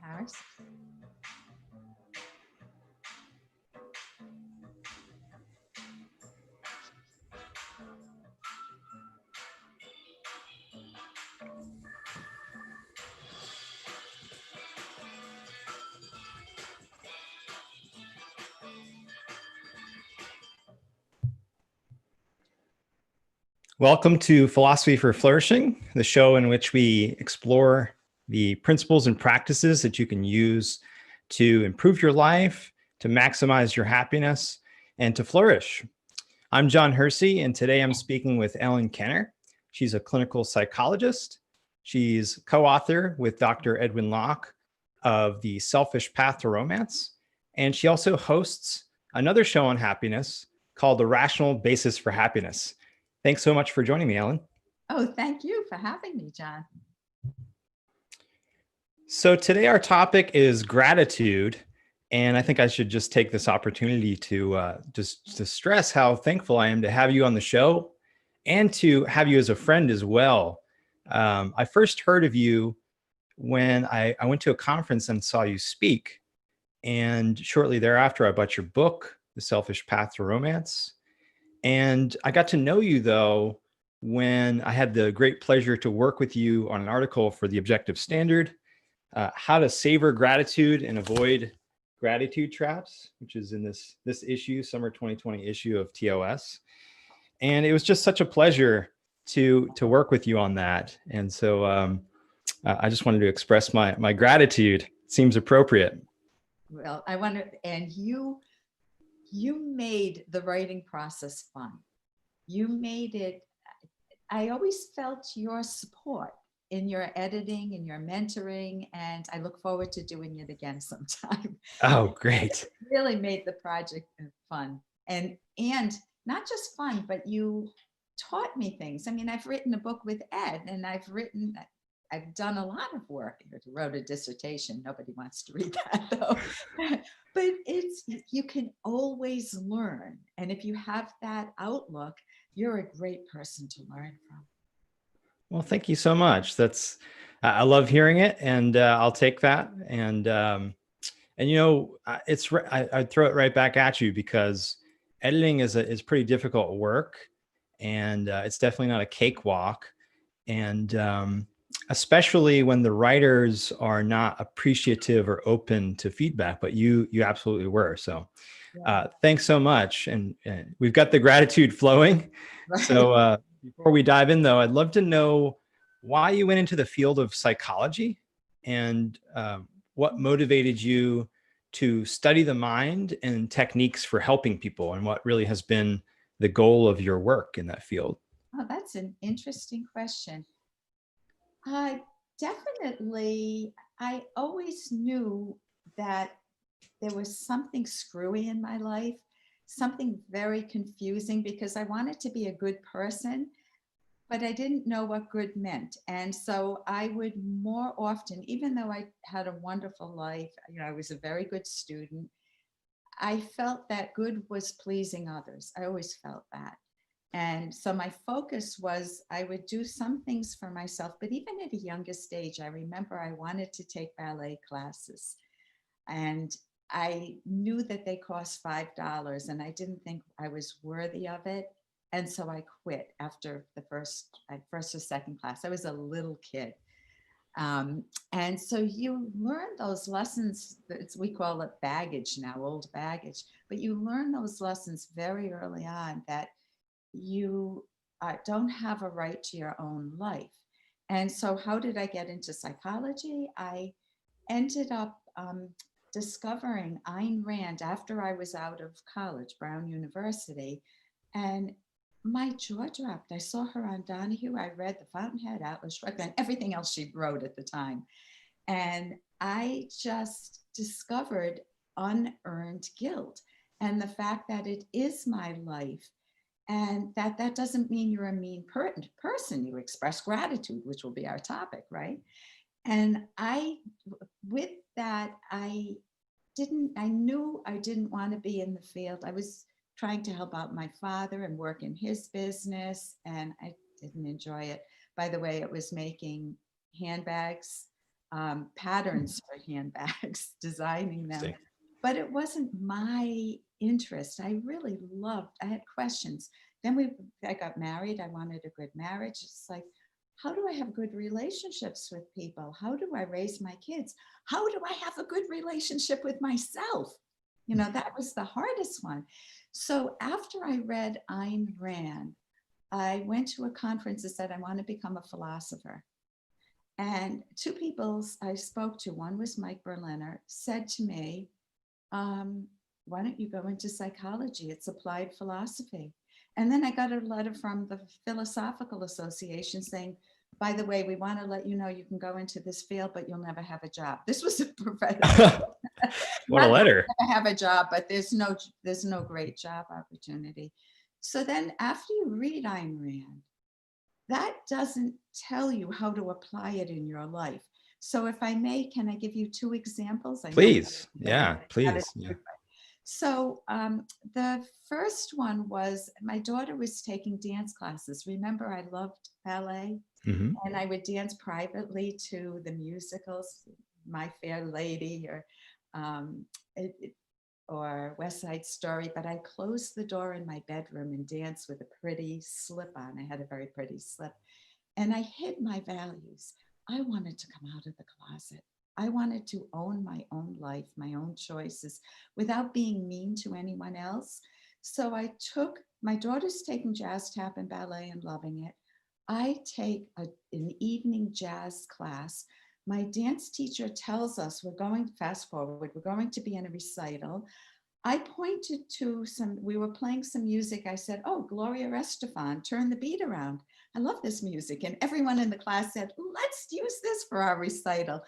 Harris. Welcome to Philosophy for Flourishing, the show in which we explore the principles and practices that you can use to improve your life, to maximize your happiness, and to flourish. I'm John Hersey, and today I'm speaking with Ellen Kenner. She's a clinical psychologist. She's co-author with Dr. Edwin Locke of The Selfish Path to Romance, and she also hosts another show on happiness called The Rational Basis for Happiness. Thanks so much for joining me, Ellen. Oh, thank you for having me, John. So today our topic is gratitude. And I think I should just take this opportunity to stress how thankful I am to have you on the show and to have you as a friend as well. I first heard of you when I went to a conference and saw you speak. And shortly thereafter, I bought your book, The Selfish Path to Romance. And I got to know you, though, when I had the great pleasure to work with you on an article for the Objective Standard, How to Savor Gratitude and Avoid Gratitude Traps, which is in this issue, summer 2020 issue of TOS. And it was just such a pleasure to work with you on that. And so I just wanted to express my gratitude. It seems appropriate. Well, I want to, and you made the writing process fun. You made it, I always felt your support in your editing and your mentoring, and I look forward to doing it again sometime. Oh, great. It really made the project fun. And not just fun, but you taught me things. I mean, I've written a book with Ed, and I've done a lot of work. I wrote a dissertation. Nobody wants to read that, though. But you can always learn. And if you have that outlook, you're a great person to learn from. Well, thank you so much. I love hearing it, and I'll take that. And you know, I'd throw it right back at you because editing is pretty difficult work, and it's definitely not a cakewalk. And especially when the writers are not appreciative or open to feedback, but you absolutely were. So thanks so much. And we've got the gratitude flowing. Right. So before we dive in, though, I'd love to know why you went into the field of psychology and what motivated you to study the mind and techniques for helping people, and what really has been the goal of your work in that field. Oh, that's an interesting question. Definitely, I always knew that there was something screwy in my life, something very confusing, because I wanted to be a good person, but I didn't know what good meant. And so I would more often, even though I had a wonderful life, you know, I was a very good student, I felt that good was pleasing others. I always felt that. And so my focus was I would do some things for myself, but even at a younger stage, I remember I wanted to take ballet classes. And I knew that they cost $5, and I didn't think I was worthy of it. And so I quit after the first or second class. I was a little kid. And so you learn those lessons, we call it baggage now, old baggage, but you learn those lessons very early on that you don't have a right to your own life. And so how did I get into psychology? I ended up discovering Ayn Rand after I was out of college, Brown University, and my jaw dropped. I saw her on Donahue. I read The Fountainhead, Atlas Shrugged, and everything else she wrote at the time. And I just discovered unearned guilt and the fact that it is my life, and that doesn't mean you're a mean person. You express gratitude, which will be our topic, right? And with that, I knew I didn't want to be in the field. I was trying to help out my father and work in his business, and I didn't enjoy it. By the way, it was making handbags, patterns for handbags, designing them, Interesting. but it wasn't my interest. I had questions. I got married. I wanted a good marriage. It's like, how do I have good relationships with people? How do I raise my kids? How do I have a good relationship with myself? That was the hardest one. So after I read Ayn Rand, I went to a conference that said, I want to become a philosopher. And two people I spoke to, one was Mike Berliner, said to me, why don't you go into psychology? It's applied philosophy. And then I got a letter from the Philosophical Association saying, by the way, we want to let you know you can go into this field, but you'll never have a job. This was a professor. What a letter. I have a job, but there's no great job opportunity. So then after you read Ayn Rand, that doesn't tell you how to apply it in your life. So if I may, can I give you two examples? Please. Yeah, please. Yeah. So the first one was my daughter was taking dance classes. Remember, I loved ballet, and I would dance privately to the musicals, My Fair Lady or West Side Story, but I closed the door in my bedroom and danced with a pretty slip on. I had a very pretty slip, and I hid my values. I wanted to come out of the closet. I wanted to own my own life, my own choices, without being mean to anyone else. So my daughter's taking jazz, tap, and ballet and loving it. I take an evening jazz class. My dance teacher tells us fast forward, we're going to be in a recital. I pointed to we were playing some music. I said, oh, Gloria Estefan, turn the beat around. I love this music. And everyone in the class said, let's use this for our recital.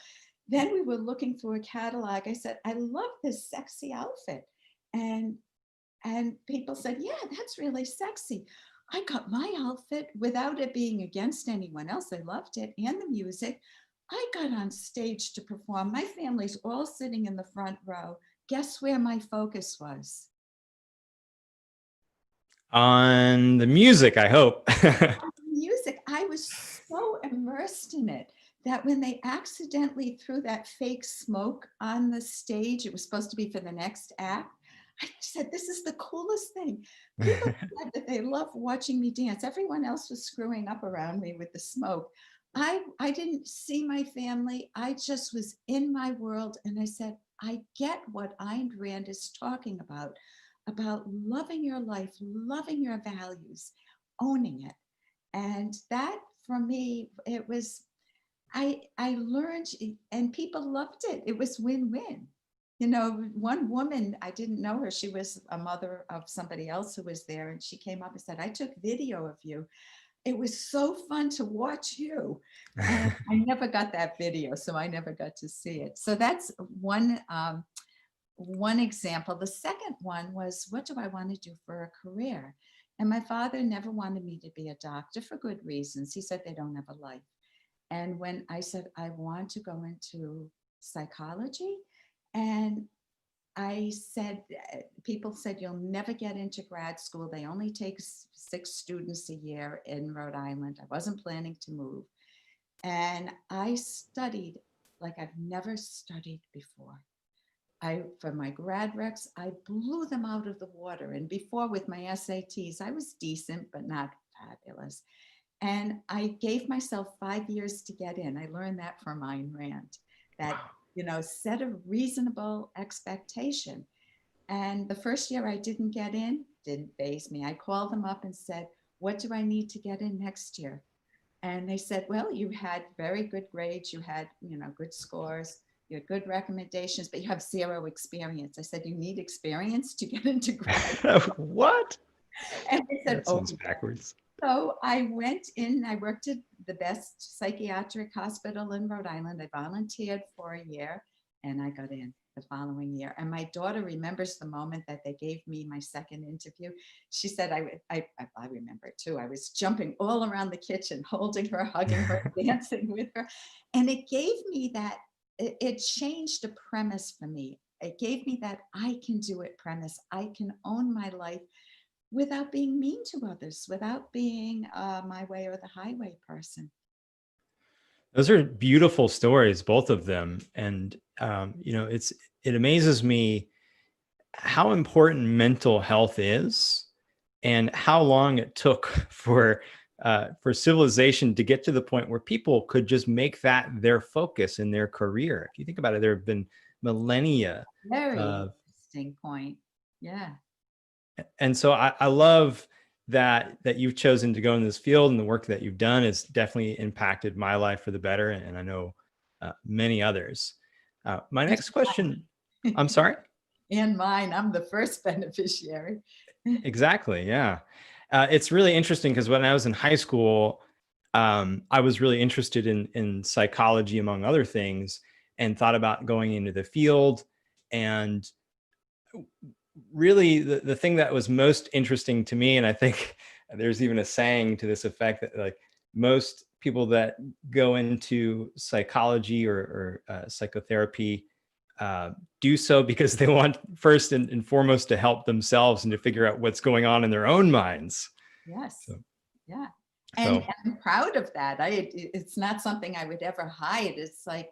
Then we were looking through a catalog. I said, I love this sexy outfit. And people said, yeah, that's really sexy. I got my outfit without it being against anyone else. I loved it and the music. I got on stage to perform. My family's all sitting in the front row. Guess where my focus was? On the music, I hope. Music. I was so immersed in it that when they accidentally threw that fake smoke on the stage, it was supposed to be for the next act. I said, this is the coolest thing. People said that they love watching me dance. Everyone else was screwing up around me with the smoke. I didn't see my family. I just was in my world. And I said, I get what Ayn Rand is talking about loving your life, loving your values, owning it. And that for me, it was, I learned, and people loved it. It was win-win. One woman, I didn't know her. She was a mother of somebody else who was there. And she came up and said, I took video of you. It was so fun to watch you. And I never got that video, so I never got to see it. So that's one example. The second one was, what do I want to do for a career? And my father never wanted me to be a doctor for good reasons. He said they don't have a life. And when I said, I want to go into psychology, and people said, you'll never get into grad school. They only take 6 students a year in Rhode Island. I wasn't planning to move. And I studied like I've never studied before. For my grad recs, I blew them out of the water. And before with my SATs, I was decent, but not fabulous. And I gave myself 5 years to get in. I learned that from Ayn Rand, that, set a reasonable expectation. And the first year I didn't get in, didn't faze me. I called them up and said, what do I need to get in next year? And they said, well, you had very good grades. You had, good scores. You had good recommendations, but you have 0 experience. I said, you need experience to get into grad. What? And they said, that sounds backwards. So I went in, I worked at the best psychiatric hospital in Rhode Island. I volunteered for a year and I got in the following year. And my daughter remembers the moment that they gave me my second interview. She said, I remember it too. I was jumping all around the kitchen, holding her, hugging her, dancing with her. And it gave me that, it changed the premise for me. It gave me that I can do it premise. I can own my life without being mean to others, without being my way or the highway person. Those are beautiful stories, both of them. And, it amazes me how important mental health is and how long it took for civilization to get to the point where people could just make that their focus in their career. If you think about it, there have been millennia. Very of interesting point. Yeah. And so I love that you've chosen to go in this field, and the work that you've done has definitely impacted my life for the better. And I know many others. My next question, I'm sorry. And mine, I'm the first beneficiary. Exactly. Yeah. It's really interesting because when I was in high school, I was really interested in psychology, among other things, and thought about going into the field. And really the thing that was most interesting to me, and I think there's even a saying to this effect, that like most people that go into psychology or psychotherapy do so because they want first and foremost to help themselves and to figure out what's going on in their own minds. Yes. So, Yeah. so And I'm proud of that. It's not something I would ever hide. It's like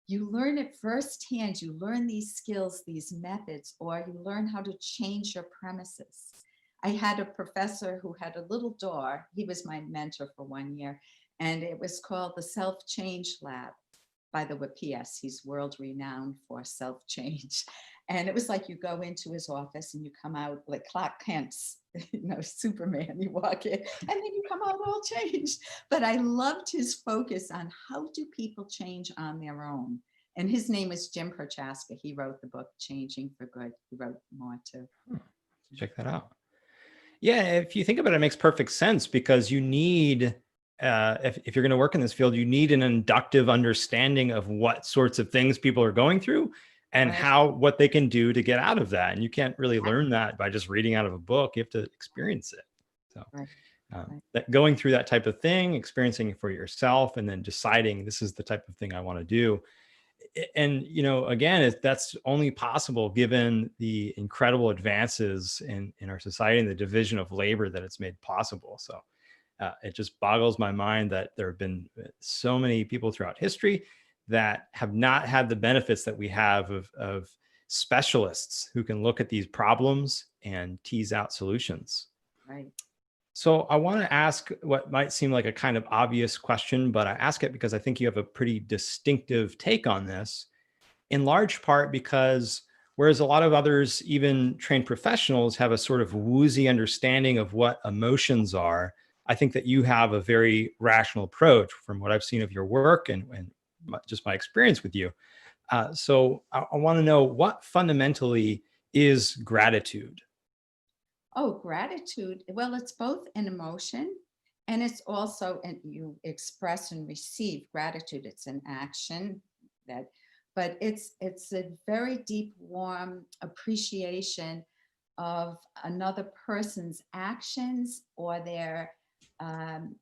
you learn it firsthand. You learn these skills, these methods, or you learn how to change your premises. I had a professor who had a little door. He was my mentor for 1 year, and it was called the Self-Change Lab. By the way, P.S., he's world renowned for self-change. And it was like you go into his office and you come out like Clark Kent's, Superman. You walk in and then you come out all changed. But I loved his focus on how do people change on their own. And his name is Jim Prochaska. He wrote the book Changing for Good. He wrote more too. check that out. Yeah, if you think about it, it makes perfect sense, because you need, if you're going to work in this field, you need an inductive understanding of what sorts of things people are going through and Right. what they can do to get out of that. And you can't really learn that by just reading out of a book. You have to experience it. So Right. Right. that going through that type of thing, experiencing it for yourself, and then deciding this is the type of thing I want to do. And again, that's only possible given the incredible advances in our society and the division of labor that it's made possible. So it just boggles my mind that there have been so many people throughout history that have not had the benefits that we have of specialists who can look at these problems and tease out solutions. Right. So I want to ask what might seem like a kind of obvious question, but I ask it because I think you have a pretty distinctive take on this, in large part because whereas a lot of others, even trained professionals, have a sort of woozy understanding of what emotions are, I think that you have a very rational approach from what I've seen of your work and just my experience with you. So I want to know, what fundamentally is gratitude? Oh, gratitude. Well, it's both an emotion and it's also, and you express and receive gratitude. It's an action that, but it's a very deep, warm appreciation of another person's actions or their um,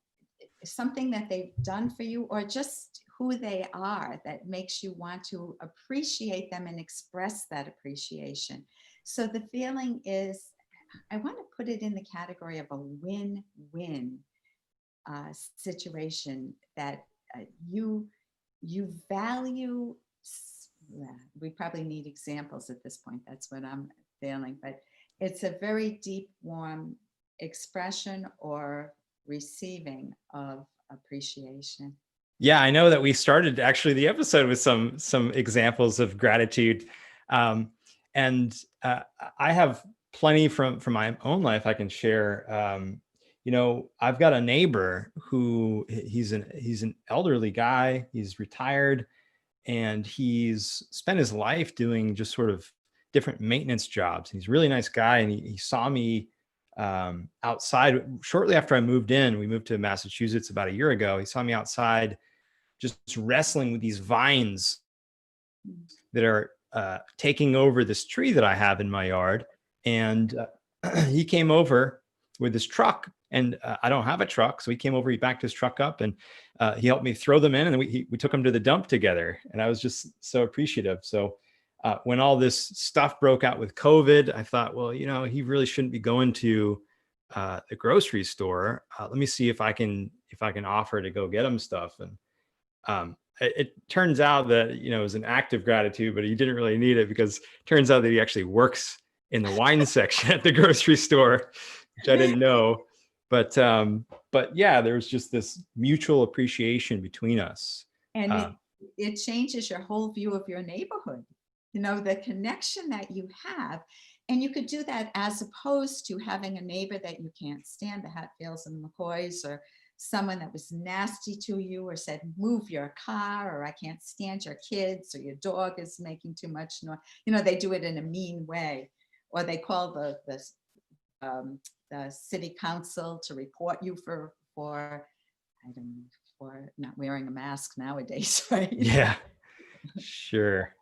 something that they've done for you, or just who they are, that makes you want to appreciate them and express that appreciation. So the feeling is, I want to put it in the category of a win-win situation, that you value. Yeah, we probably need examples at this point. That's what I'm feeling, but it's a very deep, warm expression or receiving of appreciation. Yeah, I know that we started actually the episode with some examples of gratitude, um, and I have plenty from my own life I can share. I've got a neighbor who he's an elderly guy. He's retired, and he's spent his life doing just sort of different maintenance jobs. He's a really nice guy, and he saw me outside shortly after I moved in. We moved to Massachusetts about a year ago. He saw me outside just wrestling with these vines that are taking over this tree that I have in my yard. And he came over with his truck, and I don't have a truck. So he came over, he backed his truck up, and he helped me throw them in, and we took them to the dump together. And I was just so appreciative. So when all this stuff broke out with COVID, I thought, well, he really shouldn't be going to the grocery store. Let me see if I can offer to go get him stuff. And it turns out that, it was an act of gratitude, but he didn't really need it, because it turns out that he actually works in the wine section at the grocery store, which I didn't know. But yeah, there's just this mutual appreciation between us. And it changes your whole view of your neighborhood, the connection that you have. And you could do that as opposed to having a neighbor that you can't stand, the Hatfields and McCoys, or someone that was nasty to you, or said, move your car, or I can't stand your kids, or your dog is making too much noise. They do it in a mean way, or they call the city council to report you for I don't know, for not wearing a mask nowadays, right? Yeah, sure.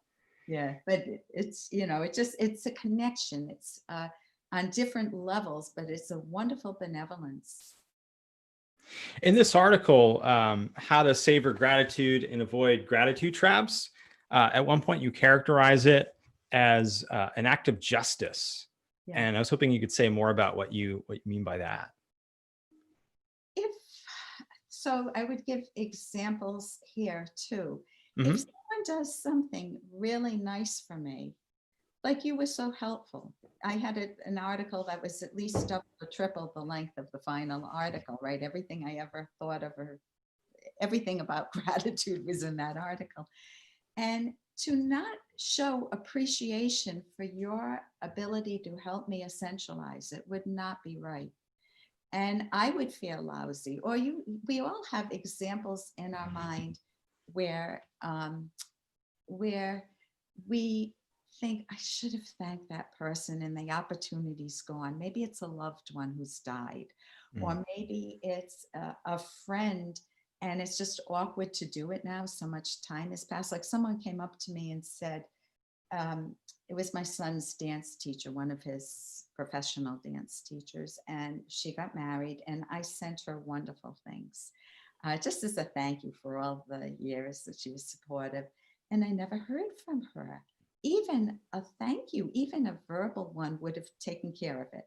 Yeah, but it's it's a connection. It's on different levels, but it's a wonderful benevolence. In this article, How to Savor Gratitude and Avoid Gratitude Traps, at one point you characterize it as an act of justice. Yeah. And I was hoping you could say more about what you mean by that. So I would give examples here too. Mm-hmm. If someone does something really nice for me, like you were so helpful. I had an article that was at least double or triple the length of the final article, right? Everything I ever thought of, or everything about gratitude was in that article. And to not show appreciation for your ability to help me essentialize it would not be right. And I would feel lousy. Or we all have examples in our mind where we think, I should have thanked that person, and the opportunity's gone. Maybe it's a loved one who's died, or maybe it's a friend, and it's just awkward to do it now. So much time has passed. Like someone came up to me and said, it was my son's dance teacher, one of his professional dance teachers, and she got married, and I sent her wonderful things, just as a thank you for all the years that she was supportive. And I never heard from her. Even a thank you, even a verbal one, would have taken care of it.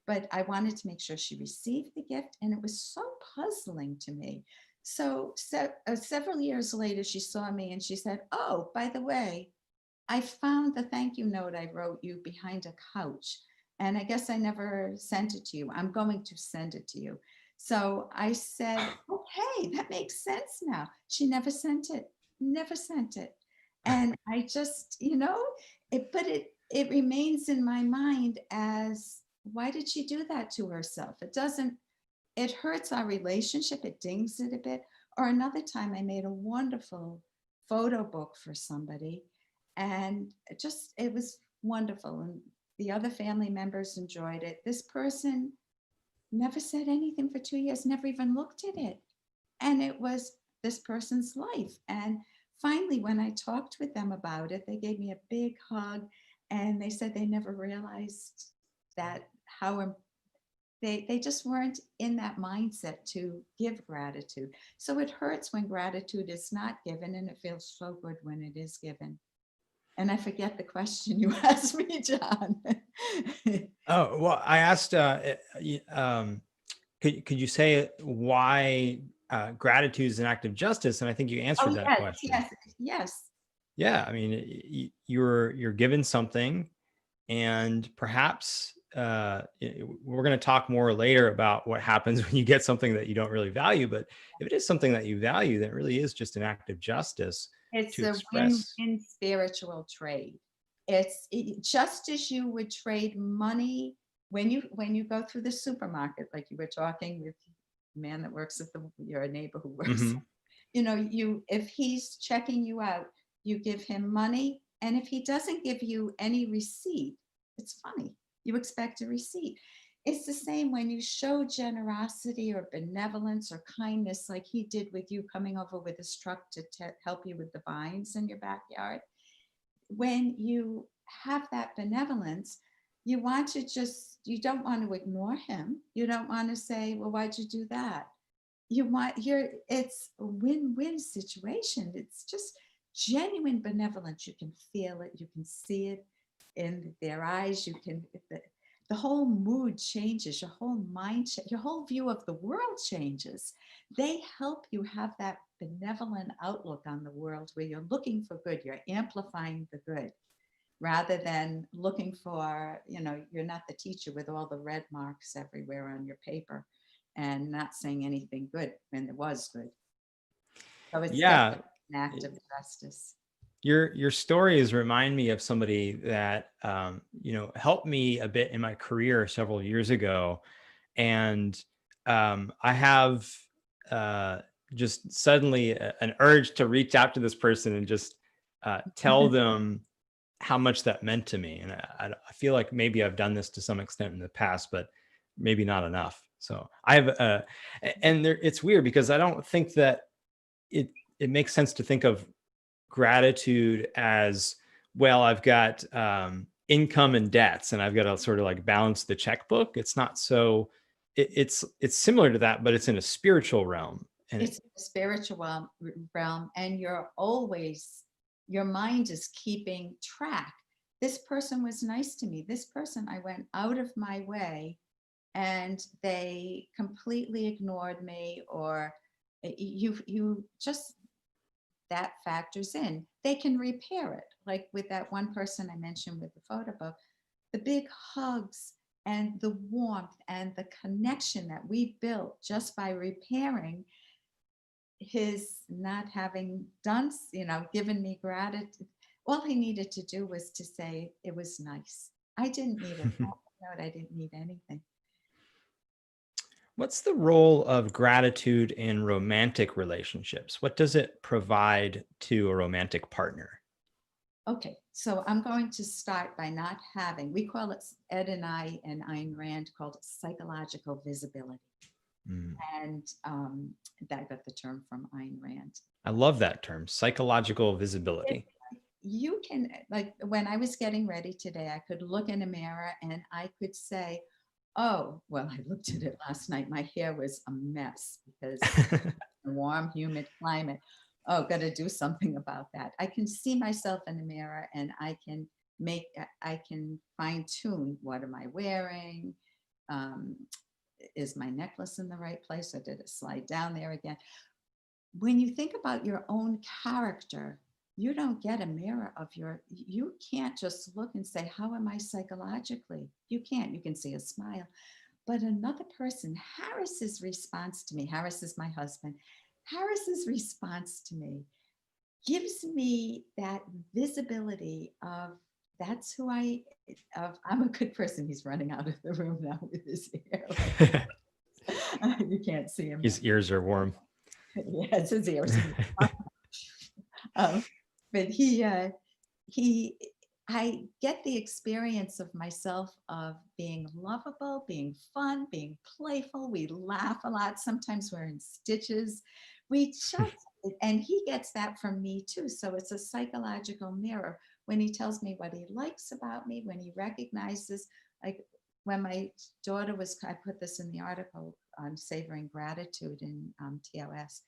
But I wanted to make sure she received the gift, and it was so puzzling to me. So several years later, she saw me and she said, oh, by the way, I found the thank you note I wrote you behind a couch, and I guess I never sent it to you. I'm going to send it to you. So I said, okay, that makes sense now. She never sent it. And I just, it remains in my mind as, why did she do that to herself? It hurts our relationship. It dings it a bit. Or another time I made a wonderful photo book for somebody, and it was wonderful. And the other family members enjoyed it. This person never said anything for 2 years, never even looked at it. And it was this person's life. And finally, when I talked with them about it, they gave me a big hug, and they said they never realized that they just weren't in that mindset to give gratitude. So it hurts when gratitude is not given, and it feels so good when it is given. And I forget the question you asked me, John. Oh, well, I asked, could you say why gratitude is an act of justice? And I think you answered that question. Yes. Yeah, I mean, you're given something, and perhaps we're going to talk more later about what happens when you get something that you don't really value. But if it is something that you value, then it really is just an act of justice. It's to a express. win-win spiritual trade. Just as you would trade money when you go through the supermarket, like you were talking with the man that works at your neighbor who works. If he's checking you out, you give him money, and if he doesn't give you any receipt, it's funny. You expect a receipt. It's the same when you show generosity or benevolence or kindness, like he did with you coming over with his truck to help you with the vines in your backyard. When you have that benevolence, you want to just, you don't want to ignore him. You don't want to say, well, why'd you do that? You want, it's a win-win situation. It's just genuine benevolence. You can feel it, you can see it in their eyes. You can, the whole mood changes, your whole mind, your whole view of the world changes. They help you have that benevolent outlook on the world where you're looking for good, you're amplifying the good rather than looking for, you're not the teacher with all the red marks everywhere on your paper and not saying anything good when there was good. So it's Yeah. definitely an act of justice. Your stories remind me of somebody that helped me a bit in my career several years ago, and I have just suddenly an urge to reach out to this person and just tell them how much that meant to me. And I feel like maybe I've done this to some extent in the past, but maybe not enough. So I have, and there, it's weird because I don't think that it makes sense to think of gratitude as, well, I've got income and debts and I've got to sort of like balance the checkbook. It's not so, it's similar to that, but it's in a spiritual realm. And It's a spiritual realm, and your mind is keeping track. This person was nice to me. This person, I went out of my way and they completely ignored me, or you just, that factors in. They can repair it. Like with that one person I mentioned with the photo book, the big hugs and the warmth and the connection that we built just by repairing his not having done, given me gratitude. All he needed to do was to say it was nice. I didn't need a note. I didn't need anything. what's the role of gratitude in romantic relationships? What does it provide to a romantic partner? Okay, so I'm going to start by not having, we call it, Ed and I and Ayn Rand called it psychological visibility. Mm. And that got the term from Ayn Rand. I love that term, psychological visibility. You can, like when I was getting ready today, I could look in a mirror and I could say, oh, well, I looked at it last night. My hair was a mess because a warm, humid climate. Oh, got to do something about that. I can see myself in the mirror and I can fine tune. What am I wearing? Um, is my necklace in the right place, or did it slide down there again? When you think about your own character, you don't get a mirror of you can't just look and say, how am I psychologically? You can't. You can see a smile. But another person, Harris's response to me, Harris is my husband, Harris's response to me gives me that visibility of, that's who I'm a good person. He's running out of the room now with his hair. You can't see him. His ears are warm. Yeah, it's his ears. But I get the experience of myself of being lovable, being fun, being playful. We laugh a lot. Sometimes we're in stitches. We just, and he gets that from me too. So it's a psychological mirror when he tells me what he likes about me, when he recognizes, like when my daughter was, I put this in the article on Savoring Gratitude in TOS,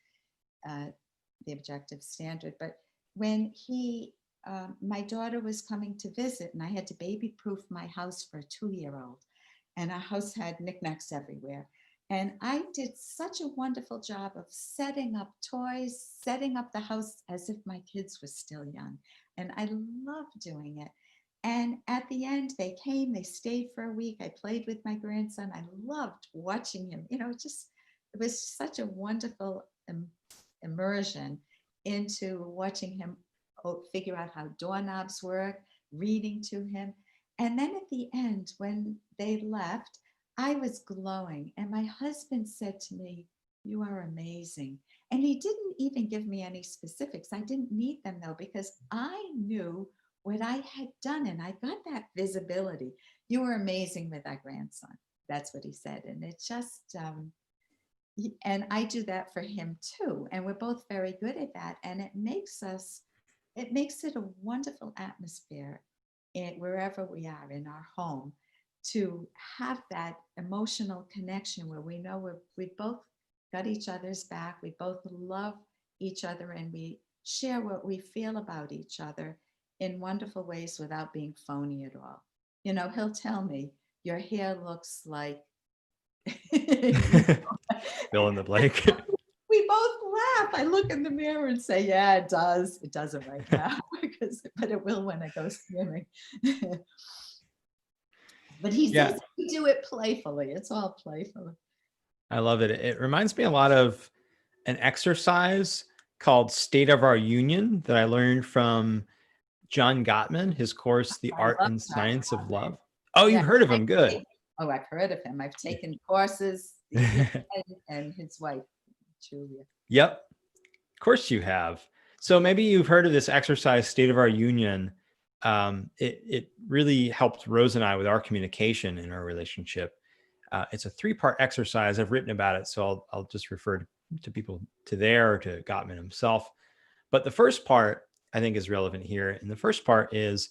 the objective standard. But when my daughter was coming to visit and I had to baby proof my house for a 2-year-old, and our house had knickknacks everywhere. And I did such a wonderful job of setting up toys, setting up the house as if my kids were still young. And I loved doing it. And at the end, they came, they stayed for a week. I played with my grandson. I loved watching him. It was such a wonderful immersion into watching him figure out how doorknobs work, reading to him. And then at the end, when they left, I was glowing. And my husband said to me, "You are amazing." And he didn't even give me any specifics. I didn't need them though, because I knew what I had done and I got that visibility. You were amazing with our grandson. That's what he said. And it just, and I do that for him too. And we're both very good at that. And it makes it a wonderful atmosphere wherever we are in our home, to have that emotional connection where we know we both got each other's back, we both love each other, and we share what we feel about each other in wonderful ways without being phony at all. He'll tell me, your hair looks like, Fill in the blank. we both laugh. I look in the mirror and say, yeah, it does. It doesn't right now, but it will when I go swimming. But he Yeah, says we do it playfully. It's all playful. I love it. It reminds me a lot of an exercise called State of Our Union that I learned from John Gottman, his course, The I Art love and John Science of Gottman. Love. Oh, Yeah. you've heard of him. Good. I've heard of him. I've taken courses, and his wife, Julia. Yep. Of course you have. So maybe you've heard of this exercise, State of Our Union. It really helped Rose and I with our communication in our relationship. It's a 3-part exercise. I've written about it, so I'll just refer to people to there or to Gottman himself. But the first part I think is relevant here. And the first part is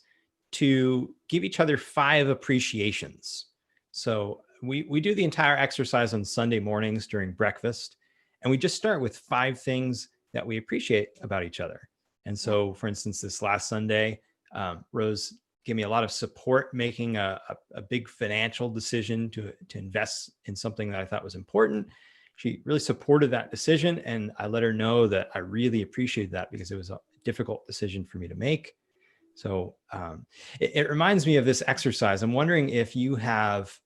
to give each other 5 appreciations. So we do the entire exercise on Sunday mornings during breakfast. And we just start with 5 things that we appreciate about each other. And so, for instance, this last Sunday, Rose gave me a lot of support making a big financial decision to invest in something that I thought was important. She really supported that decision. And I let her know that I really appreciated that because it was a difficult decision for me to make. So it reminds me of this exercise. I'm wondering if you have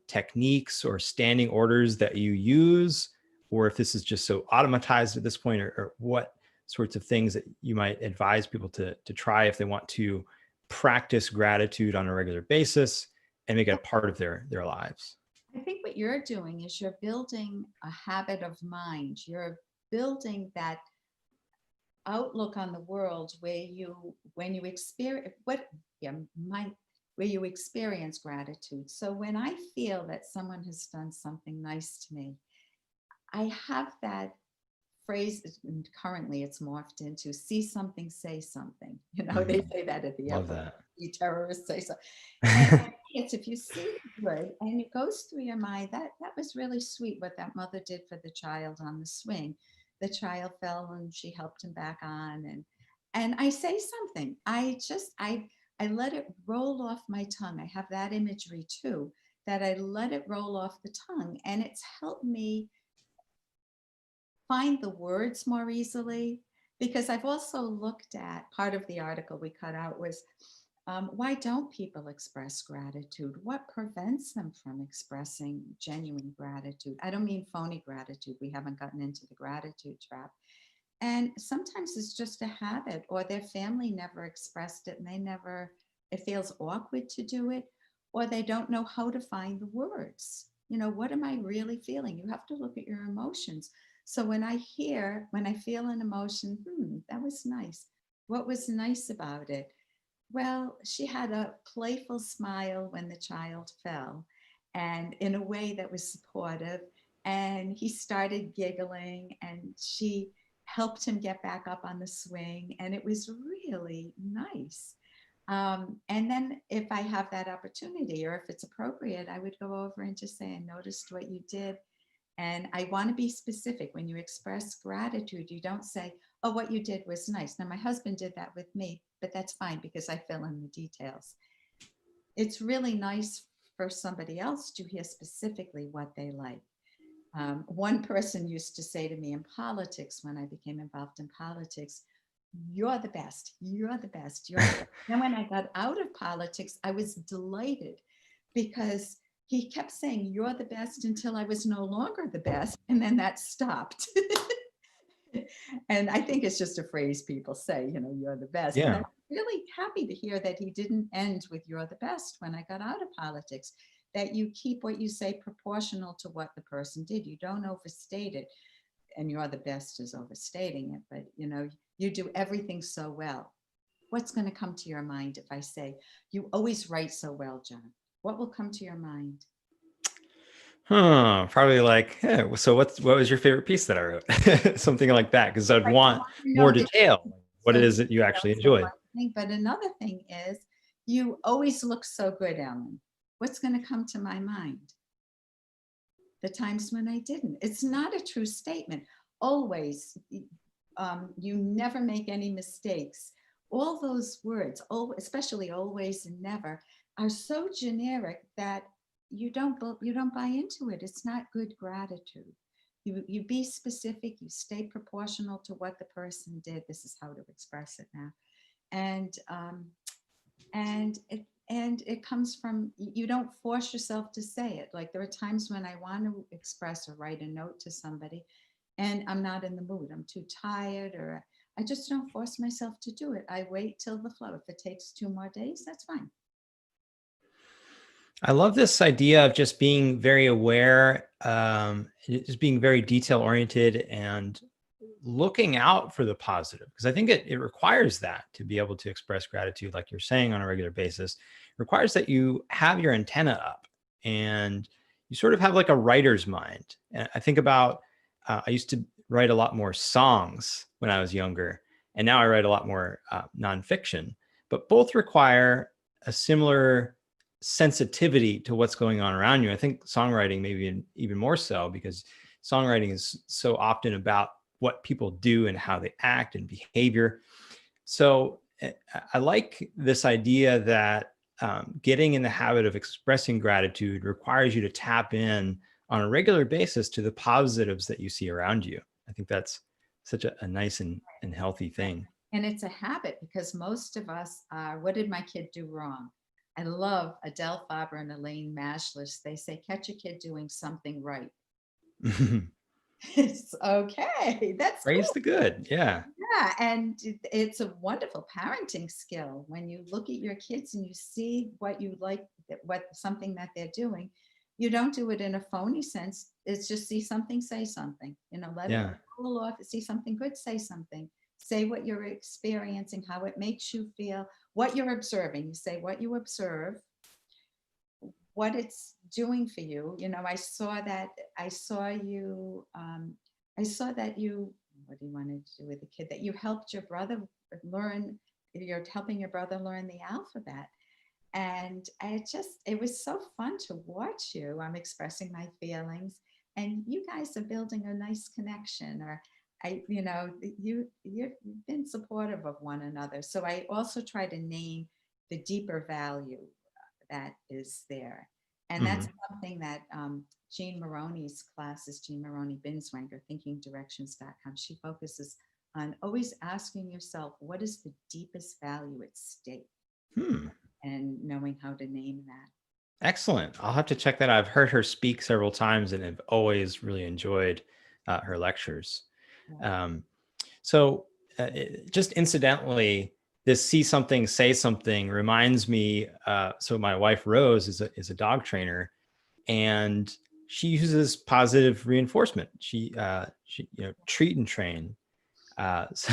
techniques or standing orders that you use, or if this is just so automatized at this point, or what sorts of things that you might advise people to try if they want to practice gratitude on a regular basis and make it a part of their lives. I think what you're doing is you're building a habit of mind. You're building that outlook on the world where when you experience where you experience gratitude. So when I feel that someone has done something nice to me, I have that phrase, and currently it's morphed into see something, say something. They say that at the Love airport. that. You terrorists say so. And it's if you see good and it goes through your mind, that was really sweet what that mother did for the child on the swing. The child fell and she helped him back on, and I say something. I let it roll off my tongue. I have that imagery too, that I let it roll off the tongue, and it's helped me find the words more easily, because I've also looked at part of the article we cut out was why don't people express gratitude? What prevents them from expressing genuine gratitude? I don't mean phony gratitude. We haven't gotten into the gratitude trap. And sometimes it's just a habit, or their family never expressed it and it feels awkward to do it, or they don't know how to find the words. What am I really feeling? You have to look at your emotions. So when I feel an emotion, that was nice. What was nice about it? Well, she had a playful smile when the child fell, and in a way that was supportive. And he started giggling, and she helped him get back up on the swing. And it was really nice. And then if I have that opportunity, or if it's appropriate, I would go over and just say, I noticed what you did. And I want to be specific. When you express gratitude, you don't say, oh, what you did was nice. Now, my husband did that with me, but that's fine because I fill in the details. It's really nice for somebody else to hear specifically what they like. One person used to say to me in politics, when I became involved in politics, you're the best, you're the best, you're the best. Then when I got out of politics, I was delighted because he kept saying, you're the best until I was no longer the best. And then that stopped. And I think it's just a phrase people say, you're the best. Yeah. And I'm really happy to hear that he didn't end with you're the best when I got out of politics, that you keep what you say proportional to what the person did. You don't overstate it. And you're the best is overstating it, but you do everything so well. What's going to come to your mind if I say, you always write so well, John? What will come to your mind? Probably like, so what was your favorite piece that I wrote? Something like that, because I'd Like, I want want to more know the detail. What so is it you actually that's the enjoyed? one thing. But another thing is, you always look so good, Ellen. What's going to come to my mind? The times when I didn't. It's not a true statement. Always, you never make any mistakes. All those words, especially always and never, are so generic that you don't buy into it. It's not good gratitude. You be specific. You stay proportional to what the person did. This is how to express it now, and it comes from, you don't force yourself to say it. Like, there are times when I want to express or write a note to somebody and I'm not in the mood, I'm too tired, or I just don't force myself to do it. I wait till the flow. If it takes 2 more days, that's fine. I love this idea of just being very aware, just being very detail oriented and looking out for the positive. Because I think it requires that to be able to express gratitude, like you're saying, on a regular basis. It requires that you have your antenna up and you sort of have like a writer's mind. And I think about, I used to write a lot more songs when I was younger, and now I write a lot more nonfiction, but both require a similar sensitivity to what's going on around you. I think songwriting maybe even more so, because songwriting is so often about what people do and how they act and behavior. So I like this idea that getting in the habit of expressing gratitude requires you to tap in on a regular basis to the positives that you see around you. I think that's such a nice and healthy thing. And it's a habit, because most of us are, what did my kid do wrong? I love Adele Faber and Elaine Mashlis. They say, catch a kid doing something right. It's okay. That's Praise cool. the good. Yeah. Yeah, and it's a wonderful parenting skill when you look at your kids and you see what you like, what something that they're doing. You don't do it in a phony sense. It's just, see something, say something. Let it Yeah. roll off. See something good, say something. Say what you're experiencing, how it makes you feel, what you're observing. You say what you observe, what it's doing for you. I saw that you, what do you want to do with the kid? That you helped your brother learn, you're helping your brother learn the alphabet. And it was so fun to watch you. I'm expressing my feelings and you guys are building a nice connection. Or you've been supportive of one another. So I also try to name the deeper value that is there. And that's Mhm. something that Jean Maroney's classes, Jean Maroney Binswanger, thinkingdirections.com, she focuses on always asking yourself, what is the deepest value at stake? Hmm. And knowing how to name that. Excellent. I'll have to check that out. I've heard her speak several times and have always really enjoyed her lectures. Yeah. Um, so, just incidentally, this "see something, say something" reminds me. So, my wife Rose is a dog trainer, and she uses positive reinforcement. She treat and train. So,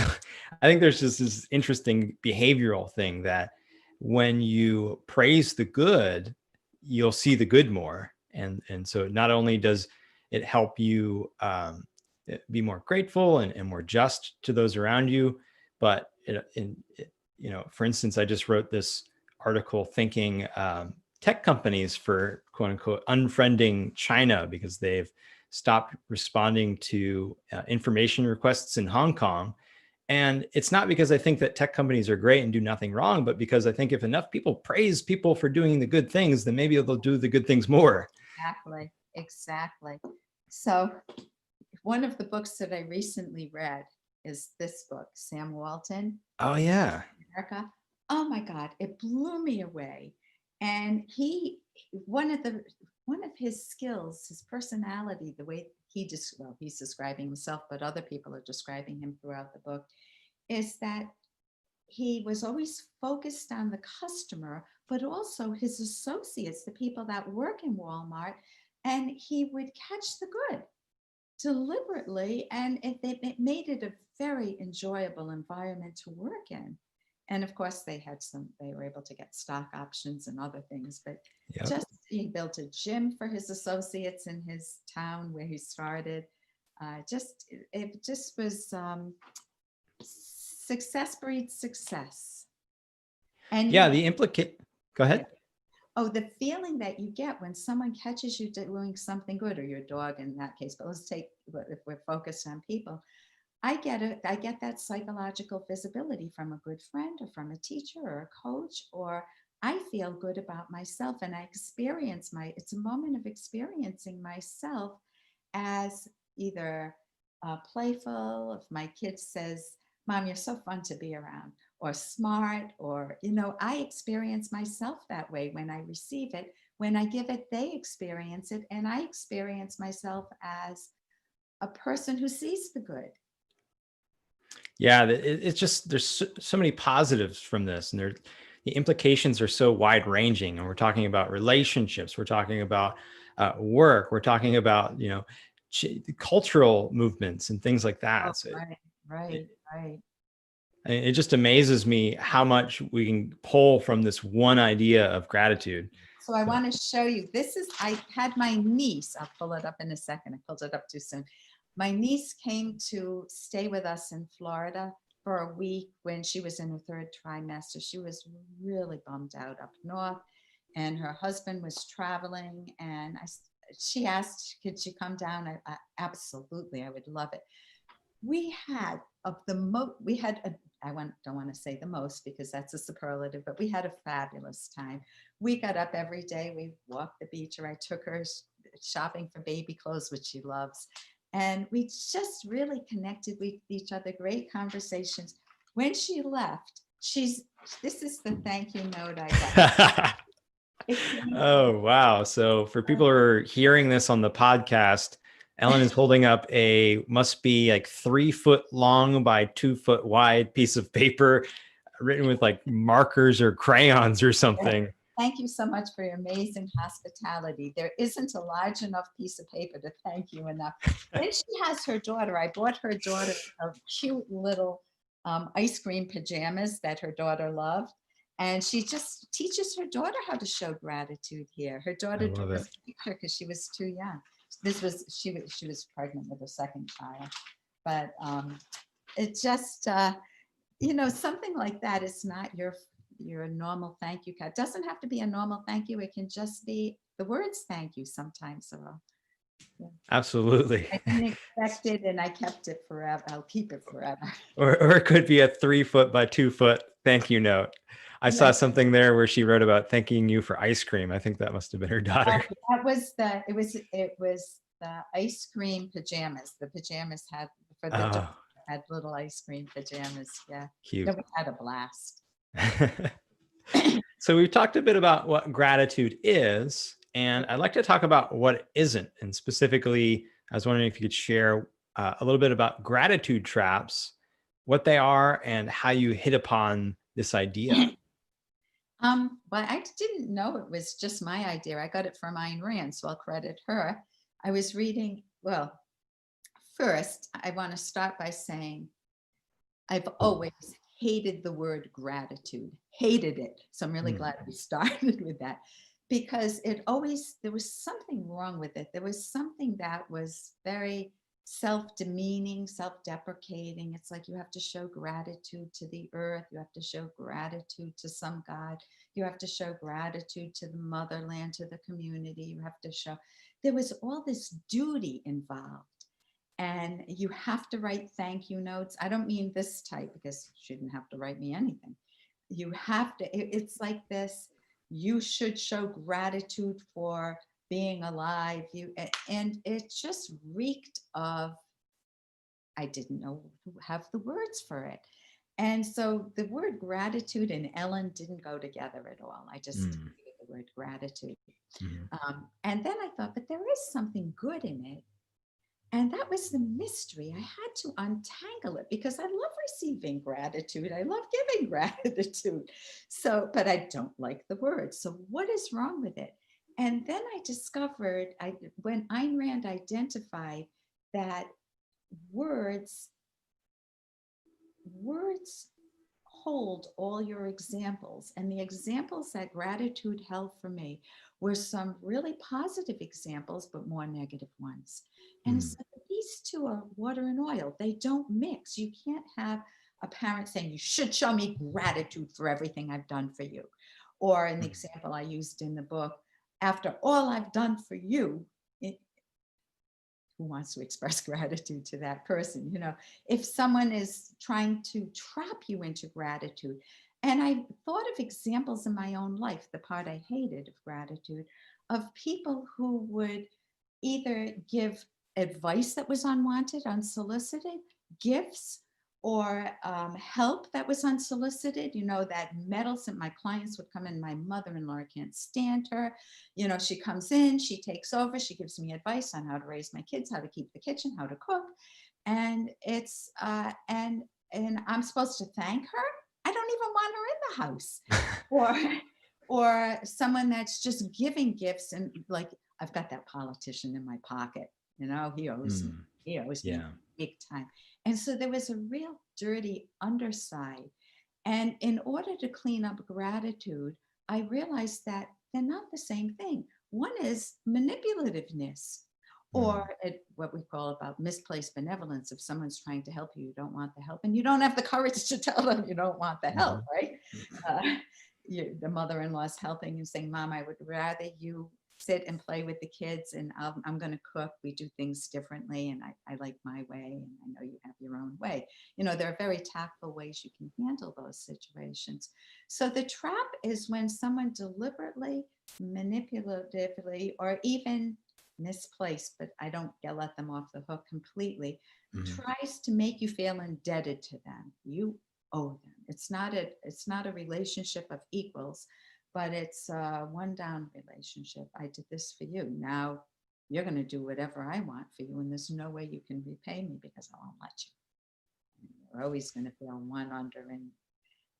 I think there's just this interesting behavioral thing that when you praise the good, you'll see the good more, and so not only does it help you be more grateful and more just to those around you, but for instance, I just wrote this article thanking tech companies for quote unquote unfriending China because they've stopped responding to information requests in Hong Kong. And it's not because I think that tech companies are great and do nothing wrong, but because I think if enough people praise people for doing the good things, then maybe they'll do the good things more. Exactly. So one of the books that I recently read is this book, Sam Walton, Oh, yeah. America. Oh my God, it blew me away. And one of his skills, his personality, the way he's describing himself, but other people are describing him throughout the book, is that he was always focused on the customer, but also his associates, the people that work in Walmart, and he would catch the good deliberately, and it made it a very enjoyable environment to work in. And of course, they were able to get stock options and other things, but Yep. just He built a gym for his associates in his town where he started. It just was success breeds success. And Yeah, the implicate. Go ahead. oh, the feeling that you get when someone catches you doing something good, or your dog in that case, but let's take, if we're focused on people, I get it. I get that psychological visibility from a good friend or from a teacher or a coach, or I feel good about myself and I experience it's a moment of experiencing myself as either playful. If my kid says, Mom, you're so fun to be around, or smart, or, I experience myself that way when I receive it. When I give it, they experience it. And I experience myself as a person who sees the good. Yeah, it's just there's so many positives from this, and the implications are so wide ranging. And we're talking about relationships, we're talking about work, we're talking about cultural movements and things like Oh, that. So right. it just amazes me how much we can pull from this one idea of gratitude. So I want to show you. I had my niece. I'll pull it up in a second. I pulled it up too soon. My niece came to stay with us in Florida for a week when she was in her third trimester. She was really bummed out up north, and her husband was traveling. And she asked, could she come down? Absolutely, I would love it. We had don't want to say the most because that's a superlative, but we had a fabulous time. We got up every day. We walked the beach, or I took her shopping for baby clothes, which she loves. And we just really connected with each other, great conversations. When she left, this is the thank you note I got. Oh, wow. So for people who are hearing this on the podcast, Ellen is holding up must be like 3 foot long by 2 foot wide piece of paper written with like markers or crayons or something. Thank you so much for your amazing hospitality. There isn't a large enough piece of paper to thank you enough. Then she has her daughter. I bought her daughter a cute little ice cream pajamas that her daughter loved. And she just teaches her daughter how to show gratitude here. Her daughter drew this picture because she was too young. She was pregnant with her second child. But it just, something like that is not your normal thank you card. It doesn't have to be a normal thank you. It can just be the words thank you sometimes. Yeah. Absolutely. I didn't expect it and I kept it forever. I'll keep it forever. Or it could be a 3 foot by 2 foot thank you note. I saw something there where she wrote about thanking you for ice cream. I think that must have been her daughter. That was it was the ice cream pajamas. The pajamas had had little ice cream pajamas. Yeah. Cute. No, we had a blast. So we've talked a bit about what gratitude is, and I'd like to talk about what it isn't. And specifically, I was wondering if you could share a little bit about gratitude traps, what they are, and how you hit upon this idea. Well, I didn't know it was just my idea. I got it from Ayn Rand, so I'll credit her. I was reading, well, first, I want to start by saying I've always hated the word gratitude, hated it. So I'm really glad we started with that, because there was something wrong with it. There was something that was very self-demeaning, self-deprecating. It's like you have to show gratitude to the earth. You have to show gratitude to some God. You have to show gratitude to the motherland, to the community. You have to show, there was all this duty involved. And you have to write thank you notes. I don't mean this type, because you shouldn't have to write me anything. You have to, it's like this, you should show gratitude for being alive. And it just reeked of, I didn't know have the words for it. And so the word gratitude and Ellen didn't go together at all. I just hated the word gratitude. And then I thought, but there is something good in it. And that was the mystery. I had to untangle it because I love receiving gratitude. I love giving gratitude. So, but I don't like the word. So what is wrong with it? And then I discovered, when Ayn Rand identified that words hold all your examples, and the examples that gratitude held for me were some really positive examples, but more negative ones. And Mm. so these two are water and oil. They don't mix. You can't have a parent saying, you should show me gratitude for everything I've done for you. Or in the example I used in the book, after all I've done for you, who wants to express gratitude to that person? You know, if someone is trying to trap you into gratitude. And I thought of examples in my own life, the part I hated of gratitude, of people who would either give advice that was unwanted, unsolicited, gifts, or help that was unsolicited. You know, that meddlesome, my clients would come in, my mother-in-law can't stand her. You know, she comes in, she takes over, she gives me advice on how to raise my kids, how to keep the kitchen, how to cook. And it's, and I'm supposed to thank her. I don't even want her in the house. Or someone that's just giving gifts and like, I've got that politician in my pocket, you know, he owes me, Mm. he owes me Yeah. big time. And so there was a real dirty underside. And in order to clean up gratitude, I realized that they're not the same thing. One is manipulativeness, Mm. or what we call about misplaced benevolence. If someone's trying to help you, you don't want the help, and you don't have the courage to tell them you don't want the help, Mhm. right? Uh, the mother-in-law's helping you, saying, Mom, I would rather you sit and play with the kids, and I'm going to cook. We do things differently, and I like my way, and I know you have your own way. You know, there are very tactful ways you can handle those situations. So the trap is when someone deliberately, manipulatively, or even misplaced, but I don't let them off the hook completely, Mhm. tries to make you feel indebted to them. You owe them. It's not a relationship of equals, but it's a one down relationship. I did this for you. Now you're going to do whatever I want for you, and there's no way you can repay me because I won't let you. You're always going to feel one under,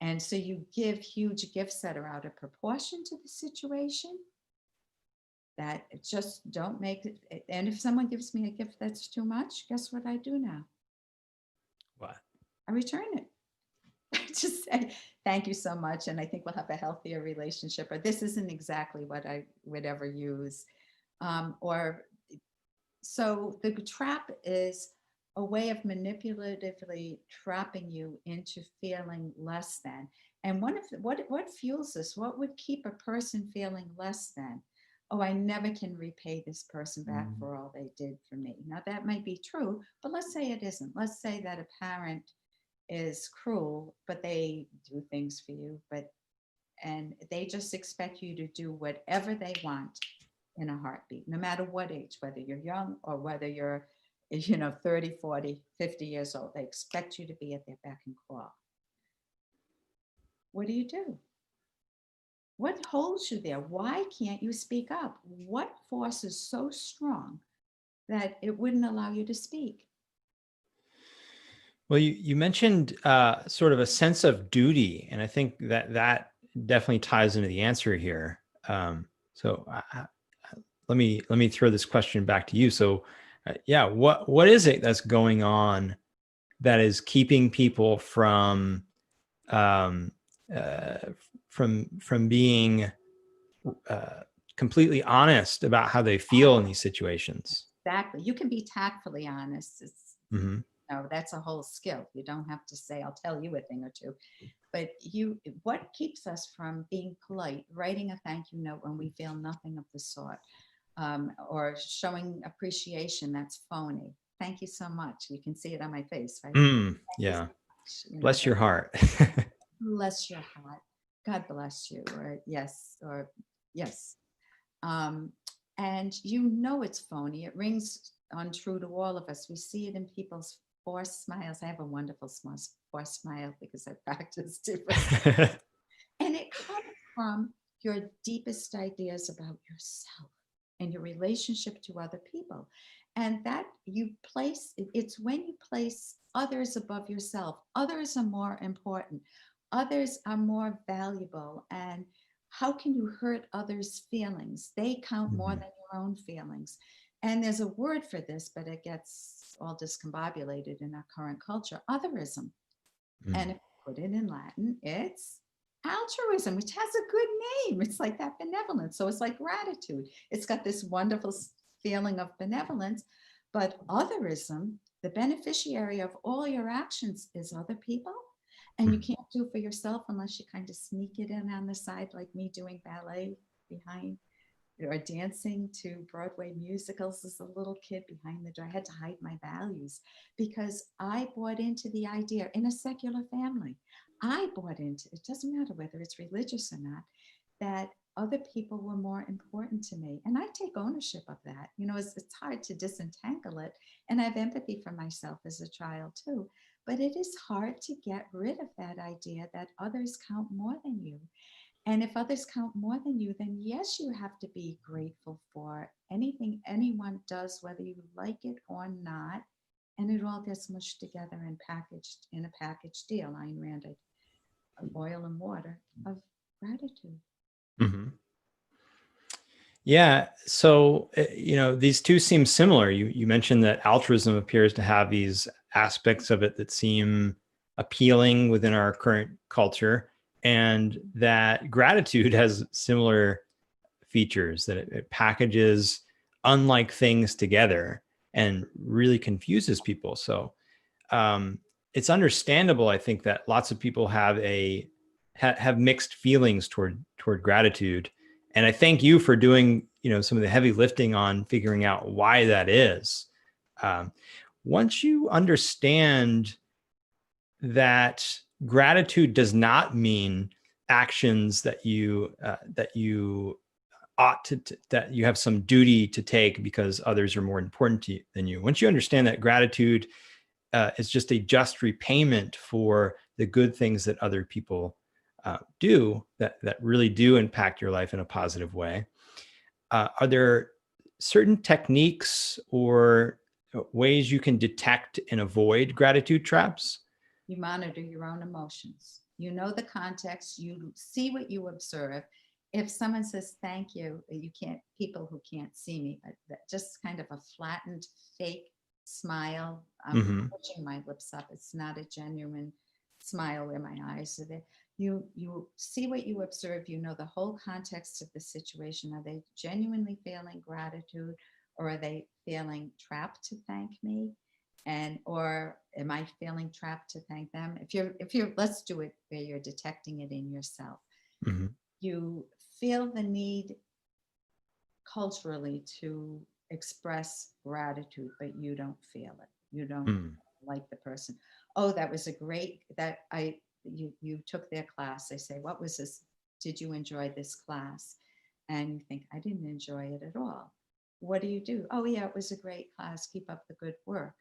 and so you give huge gifts that are out of proportion to the situation that just don't make it. And if someone gives me a gift that's too much, guess what I do now? What? I return it. I just say, thank you so much. And I think we'll have a healthier relationship. Or this isn't exactly what I would ever use. Or so the trap is a way of manipulatively trapping you into feeling less than. And what fuels this? What would keep a person feeling less than? Oh, I never can repay this person back Mm. for all they did for me. Now that might be true, but let's say it isn't. Let's say that a parent is cruel, but they do things for you, and they just expect you to do whatever they want in a heartbeat, no matter what age, whether you're young or whether you're, 30, 40, 50 years old. They expect you to be at their beck and call. What do you do? What holds you there? Why can't you speak up? What force is so strong that it wouldn't allow you to speak? Well, you mentioned sort of a sense of duty, and I think that definitely ties into the answer here. So let me throw this question back to you. So, yeah, what is it that's going on that is keeping people um, uh, from being completely honest about how they feel in these situations? Exactly. You can be tactfully honest. Hmm. No, that's a whole skill. You don't have to say, I'll tell you a thing or two. But what keeps us from being polite, writing a thank you note when we feel nothing of the sort, or showing appreciation that's phony? Thank you so much. You can see it on my face, right? Mm, Thank you so yeah. much. Bless your heart. Bless your heart. God bless you. Or yes. Um, and it's phony. It rings untrue to all of us. We see it in people's forced smiles. I have a wonderful forced smile because I practiced it. And it comes from your deepest ideas about yourself and your relationship to other people. And that it's when you place others above yourself. Others are more important. Others are more valuable. And how can you hurt others' feelings? They count more Mhm. than your own feelings. And there's a word for this, but it gets all discombobulated in our current culture, otherism. And Mm. put it in Latin, it's altruism, which has a good name. It's like that benevolence. So it's like gratitude. It's got this wonderful feeling of benevolence. But otherism, the beneficiary of all your actions is other people. And you can't do for yourself unless you kind of sneak it in on the side, like me doing ballet behind or dancing to Broadway musicals as a little kid behind the door. I had to hide my values because I bought into the idea in a secular family. I bought into it, doesn't matter whether it's religious or not, that other people were more important to me. And I take ownership of that. You know, it's hard to disentangle it. And I have empathy for myself as a child too. But it is hard to get rid of that idea that others count more than you. And if others count more than you, then yes, you have to be grateful for anything anyone does, whether you like it or not. And it all gets mushed together and packaged in a package deal. Ayn Rand, oil and water of gratitude. Mm-hmm. Yeah. So, these two seem similar. You mentioned that altruism appears to have these aspects of it that seem appealing within our current culture, and that gratitude has similar features, that it packages unlike things together and really confuses people. So it's understandable, I think, that lots of people have mixed feelings toward gratitude. And I thank you for doing, some of the heavy lifting on figuring out why that is. Once you understand that gratitude does not mean actions that you ought to, that you have some duty to take because others are more important than you. Once you understand that gratitude is just a just repayment for the good things that other people do that really do impact your life in a positive way. Are there certain techniques or ways you can detect and avoid gratitude traps? You monitor your own emotions. You know the context. You see what you observe. If someone says thank you, you can't, people who can't see me, but just kind of a flattened fake smile. I'm pushing my lips up. It's not a genuine smile where my eyes are there. You see what you observe. You know the whole context of the situation. Are they genuinely feeling gratitude, or are they feeling trapped to thank me? And or am I feeling trapped to thank them? If you're let's do it where you're detecting it in yourself. Mm-hmm. You feel the need culturally to express gratitude, but you don't feel it. You don't like the person. Oh, that was a great, you took their class. They say, what was this? Did you enjoy this class? And you think, I didn't enjoy it at all. What do? Oh yeah, it was a great class. Keep up the good work.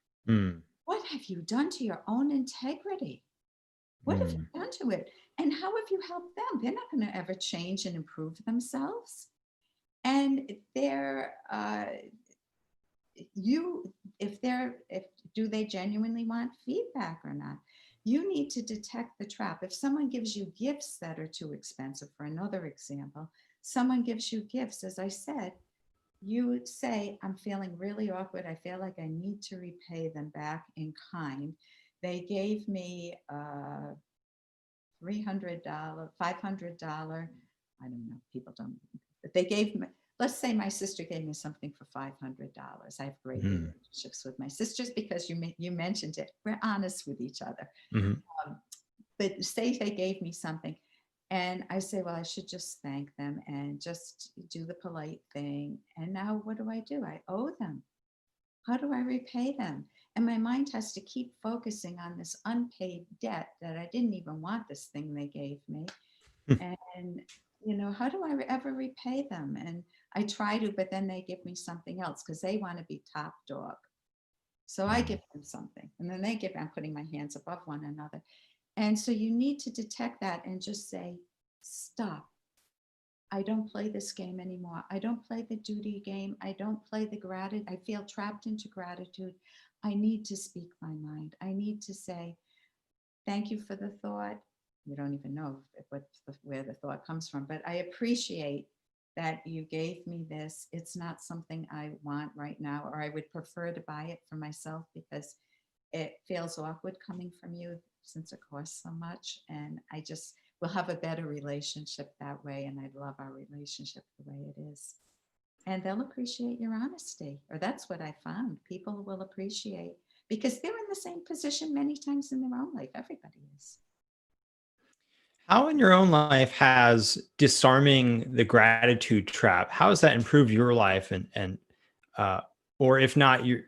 What have you done to your own integrity? What have you done to it? And how have you helped them? They're not going to ever change and improve themselves. And if do they genuinely want feedback or not? You need to detect the trap. If someone gives you gifts that are too expensive, for another example, someone gives you gifts, as I said, you say, I'm feeling really awkward. I feel like I need to repay them back in kind. They gave me $300, $500. I don't know, people don't, but they gave me, let's say my sister gave me something for $500. I have great relationships with my sisters because you mentioned it. We're honest with each other. But say they gave me something and I say, well, I should just thank them and just do the polite thing. And now what do? I owe them. How do I repay them? And my mind has to keep focusing on this unpaid debt that I didn't even want this thing they gave me. And, how do I ever repay them? And I try to, but then they give me something else because they want to be top dog. So I give them something and then I'm putting my hands above one another. And so you need to detect that and just say, stop. I don't play this game anymore. I don't play the duty game. I don't play the gratitude. I feel trapped into gratitude. I need to speak my mind. I need to say, thank you for the thought. You don't even know where the thought comes from, but I appreciate that you gave me this. It's not something I want right now, or I would prefer to buy it for myself because it feels awkward coming from you since it costs so much. And we'll have a better relationship that way. And I love our relationship the way it is. And they'll appreciate your honesty, or that's what I found. People will appreciate because they're in the same position many times in their own life. Everybody is. How in your own life has disarming the gratitude trap, how has that improved your life uh, or if not your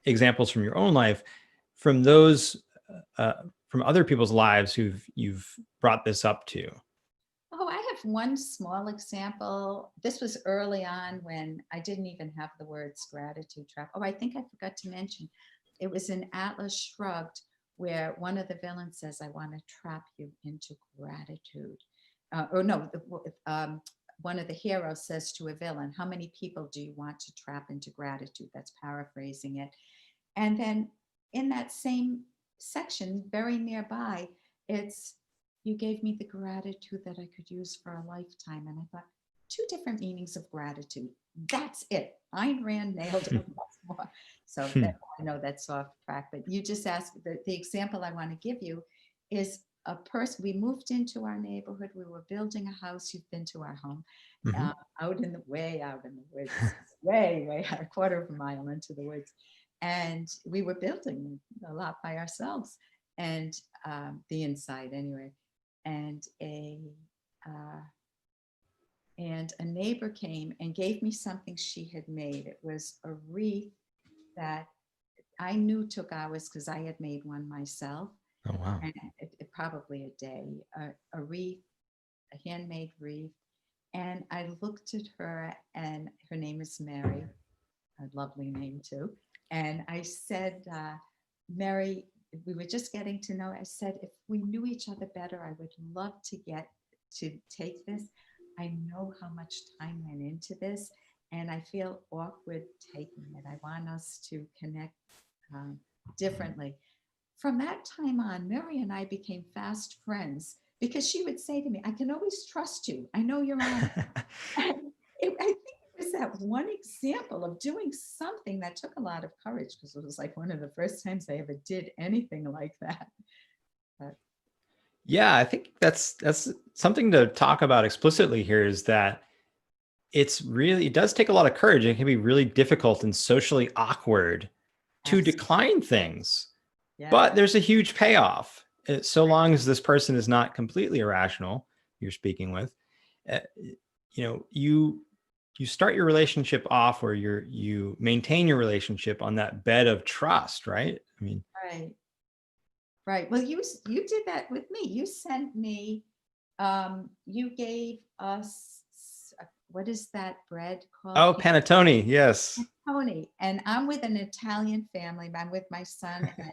examples from your own life, from those, uh, from other people's lives you've brought this up to? Oh, I have one small example. This was early on when I didn't even have the words gratitude trap. Oh, I think I forgot to mention it was in Atlas Shrugged where one of the villains says, I want to trap you into gratitude. Or no, one of the heroes says to a villain, how many people do you want to trap into gratitude? That's paraphrasing it. And then in that same section, very nearby, it's, you gave me the gratitude that I could use for a lifetime. And I thought, two different meanings of gratitude. That's it. Ayn Rand nailed it. So that, I know that's off track, but you just asked, the example I want to give you is a person, we moved into our neighborhood. We were building a house. You've been to our home, Mhm. out in the woods, way out, a quarter of a mile into the woods. And we were building a lot by ourselves, and the inside anyway. And a neighbor came and gave me something she had made. It was a wreath that I knew took hours because I had made one myself, Oh, wow. and it probably a day, a wreath, a handmade wreath. And I looked at her, and her name is Mary, a lovely name too. And I said, Mary, we were just getting to know. I said, if we knew each other better, I would love to get to take this. I know how much time went into this, and I feel awkward taking it. I want us to connect differently. From that time on, Mary and I became fast friends because she would say to me, I can always trust you. I know you're on. I think it was that one example of doing something that took a lot of courage because it was like one of the first times I ever did anything like that. But Yeah, I think that's something to talk about explicitly here, is that it does take a lot of courage. It can be really difficult and socially awkward to absolutely, decline things, yeah, but there's a huge payoff. So long as this person is not completely irrational, you're speaking with, uh, you start your relationship off, or you maintain your relationship on that bed of trust, right? I mean, right, right. Well, you did that with me. You sent me, you gave us, what is that bread called? oh, panettone, yes. Tony, and I'm with an Italian family. I'm with my son, and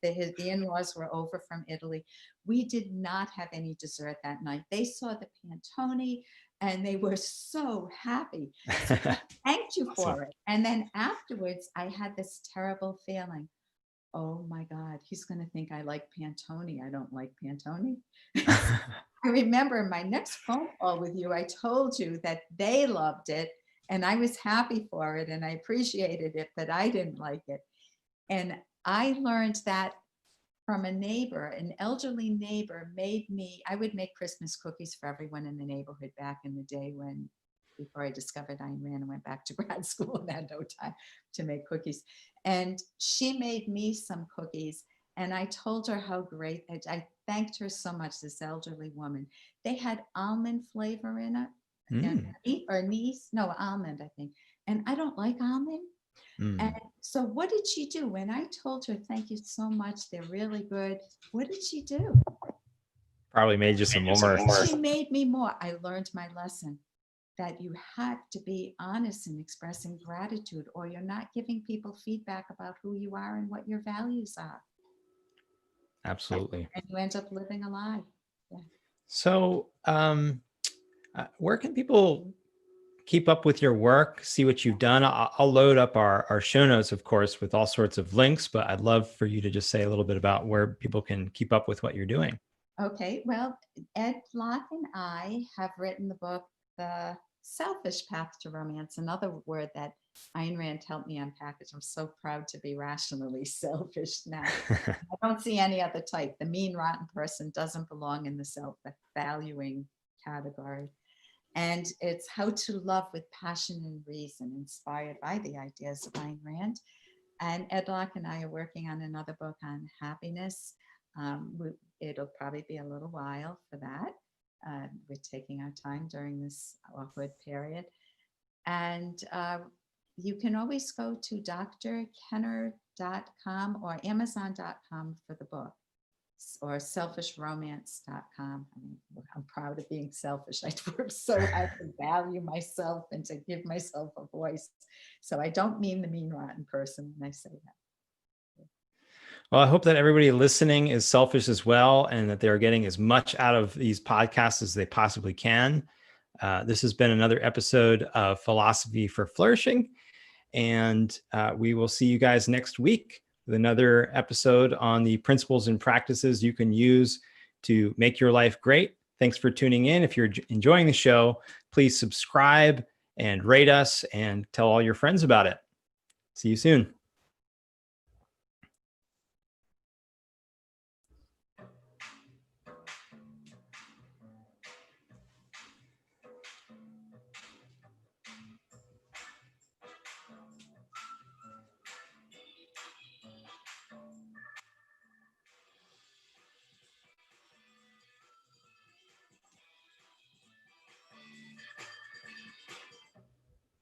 the in-laws were over from Italy. We did not have any dessert that night. They saw the panettone and they were so happy. So I thanked you Awesome. for it. And then afterwards, I had this terrible feeling. Oh my God, he's going to think I like panettone. I don't like panettone. I remember my next phone call with you, I told you that they loved it and I was happy for it and I appreciated it, but I didn't like it. And I learned that from a neighbor, an elderly neighbor made me, I would make Christmas cookies for everyone in the neighborhood back in the day before I discovered Ayn Rand and went back to grad school and had no time to make cookies. And she made me some cookies. And I told her how great, I thanked her so much, this elderly woman. They had almond flavor in it, and Mm, or anise, no, almond, I think. And I don't like almond. And mm. so what did she do? When I told her, thank you so much, they're really good, what did she do? Probably made you some more. She made me more. I learned my lesson that you have to be honest in expressing gratitude, or you're not giving people feedback about who you are and what your values are. Absolutely. And you end up living a lie. Yeah. So, where can people keep up with your work, see what you've done? I'll load up our show notes, of course, with all sorts of links, but I'd love for you to just say a little bit about where people can keep up with what you're doing. Okay. Well, Ed Block and I have written the book the selfish path to romance, another word that Ayn Rand helped me unpackage. I'm so proud to be rationally selfish now. I don't see any other type. The mean, rotten person doesn't belong in the self-valuing category. And it's how to love with passion and reason, inspired by the ideas of Ayn Rand. And Ed Locke and I are working on another book on happiness. It'll probably be a little while for that. We're taking our time during this awkward period. And you can always go to drkenner.com or amazon.com for the book, or selfishromance.com. I mean, I'm proud of being selfish. I work so hard to value myself and to give myself a voice. So I don't mean the mean, rotten person when I say that. Well, I hope that everybody listening is selfish as well, and that they're getting as much out of these podcasts as they possibly can. This has been another episode of Philosophy for Flourishing, and we will see you guys next week with another episode on the principles and practices you can use to make your life great. Thanks for tuning in. If you're enjoying the show, please subscribe and rate us and tell all your friends about it. See you soon.